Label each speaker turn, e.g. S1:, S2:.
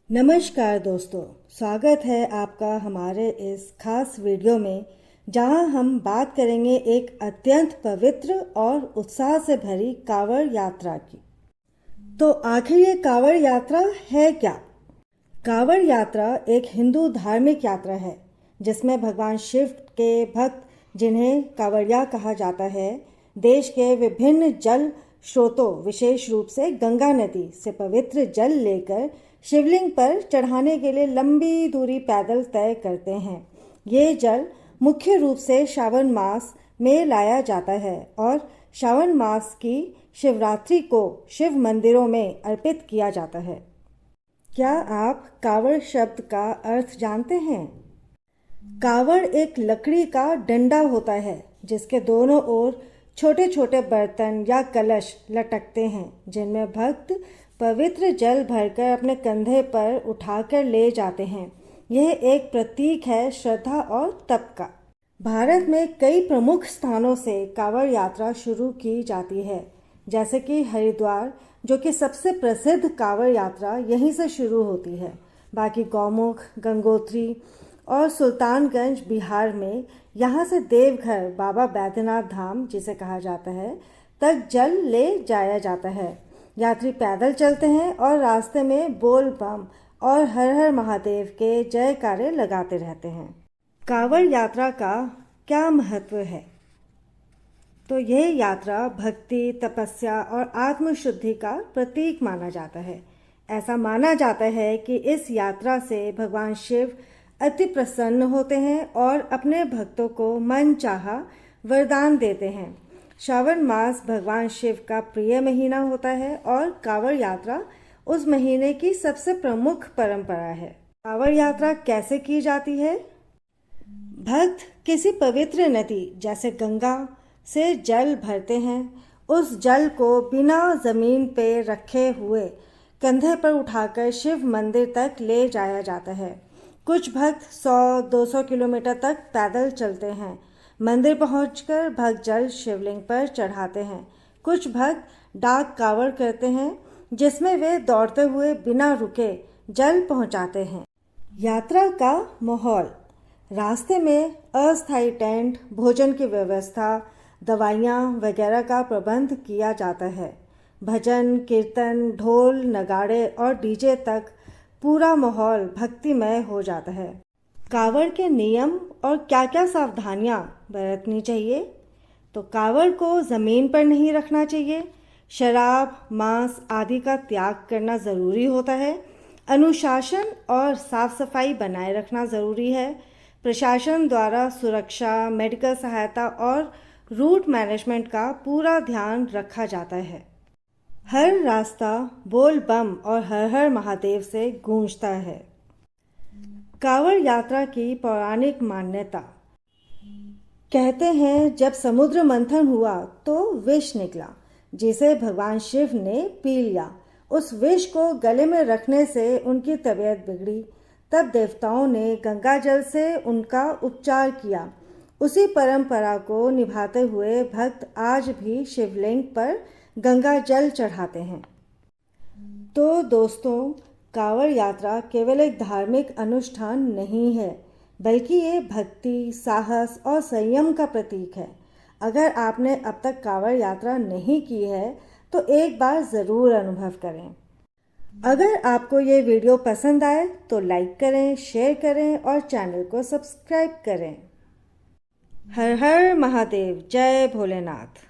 S1: नमस्कार दोस्तों, स्वागत है आपका हमारे इस खास वीडियो में जहां हम बात करेंगे एक अत्यंत पवित्र और उत्साह से भरी कांवड़ यात्रा की। तो आखिर ये कांवड़ यात्रा है क्या? कांवड़ यात्रा एक हिंदू धार्मिक यात्रा है जिसमें भगवान शिव के भक्त, जिन्हें कांवड़िया कहा जाता है, देश के विभिन्न जल स्रोतों, विशेष रूप से गंगा नदी से पवित्र जल लेकर शिवलिंग पर चढ़ाने के लिए लंबी दूरी पैदल तय करते हैं। ये जल मुख्य रूप से श्रावण मास में लाया जाता है और श्रावण मास की शिवरात्रि को शिव मंदिरों में अर्पित किया जाता है। क्या आप कावड़ शब्द का अर्थ जानते हैं? कावड़ एक लकड़ी का डंडा होता है जिसके दोनों ओर छोटे छोटे बर्तन या कलश लटकते हैं, जिनमें भक्त पवित्र जल भरकर अपने कंधे पर उठाकर ले जाते हैं। यह एक प्रतीक है श्रद्धा और तप का। भारत में कई प्रमुख स्थानों से कांवड़ यात्रा शुरू की जाती है, जैसे कि हरिद्वार, जो कि सबसे प्रसिद्ध कांवड़ यात्रा यहीं से शुरू होती है। बाकी गौमुख, गंगोत्री और सुल्तानगंज बिहार में, यहाँ से देवघर, बाबा बैद्यनाथ धाम जिसे कहा जाता है, तक जल ले जाया जाता है। यात्री पैदल चलते हैं और रास्ते में बोल बम और हर हर महादेव के जयकारे लगाते रहते हैं। कांवड़ यात्रा का क्या महत्व है? तो यह यात्रा भक्ति, तपस्या और आत्मशुद्धि का प्रतीक माना जाता है। ऐसा माना जाता है कि इस यात्रा से भगवान शिव अति प्रसन्न होते हैं और अपने भक्तों को मनचाहा वरदान देते हैं। श्रावण मास भगवान शिव का प्रिय महीना होता है और कांवड़ यात्रा उस महीने की सबसे प्रमुख परंपरा है। कांवड़ यात्रा कैसे की जाती है? भक्त किसी पवित्र नदी जैसे गंगा से जल भरते हैं। उस जल को बिना जमीन पे रखे हुए कंधे पर उठाकर शिव मंदिर तक ले जाया जाता है। कुछ भक्त 100-200 किलोमीटर तक पैदल चलते हैं। मंदिर पहुंचकर भक्त जल शिवलिंग पर चढ़ाते हैं। कुछ भक्त डाक कांवड़ करते हैं, जिसमें वे दौड़ते हुए बिना रुके जल पहुंचाते हैं। यात्रा का माहौल: रास्ते में अस्थायी टेंट, भोजन की व्यवस्था, दवाइयाँ वगैरह का प्रबंध किया जाता है। भजन, कीर्तन, ढोल, नगाड़े और डीजे तक पूरा माहौल भक्तिमय हो जाता है। कांवड़ के नियम और क्या क्या सावधानियां बरतनी चाहिए? तो कांवड़ को ज़मीन पर नहीं रखना चाहिए। शराब, मांस आदि का त्याग करना ज़रूरी होता है। अनुशासन और साफ सफाई बनाए रखना ज़रूरी है। प्रशासन द्वारा सुरक्षा, मेडिकल सहायता और रूट मैनेजमेंट का पूरा ध्यान रखा जाता है। हर रास्ता बोल बम और हर हर महादेव से गूंजता है। कांवड़ यात्रा की पौराणिक मान्यता: कहते हैं जब समुद्र मंथन हुआ तो विष निकला, जिसे भगवान शिव ने पी लिया। उस विष को गले में रखने से उनकी तबीयत बिगड़ी। तब देवताओं ने गंगा जल से उनका उपचार किया। उसी परंपरा को निभाते हुए भक्त आज भी शिवलिंग पर गंगा जल चढ़ाते हैं। तो दोस्तों, कांवड़ यात्रा केवल एक धार्मिक अनुष्ठान नहीं है, बल्कि ये भक्ति, साहस और संयम का प्रतीक है। अगर आपने अब तक कांवड़ यात्रा नहीं की है तो एक बार ज़रूर अनुभव करें। अगर आपको ये वीडियो पसंद आए तो लाइक करें, शेयर करें और चैनल को सब्सक्राइब करें। हर हर महादेव, जय भोलेनाथ।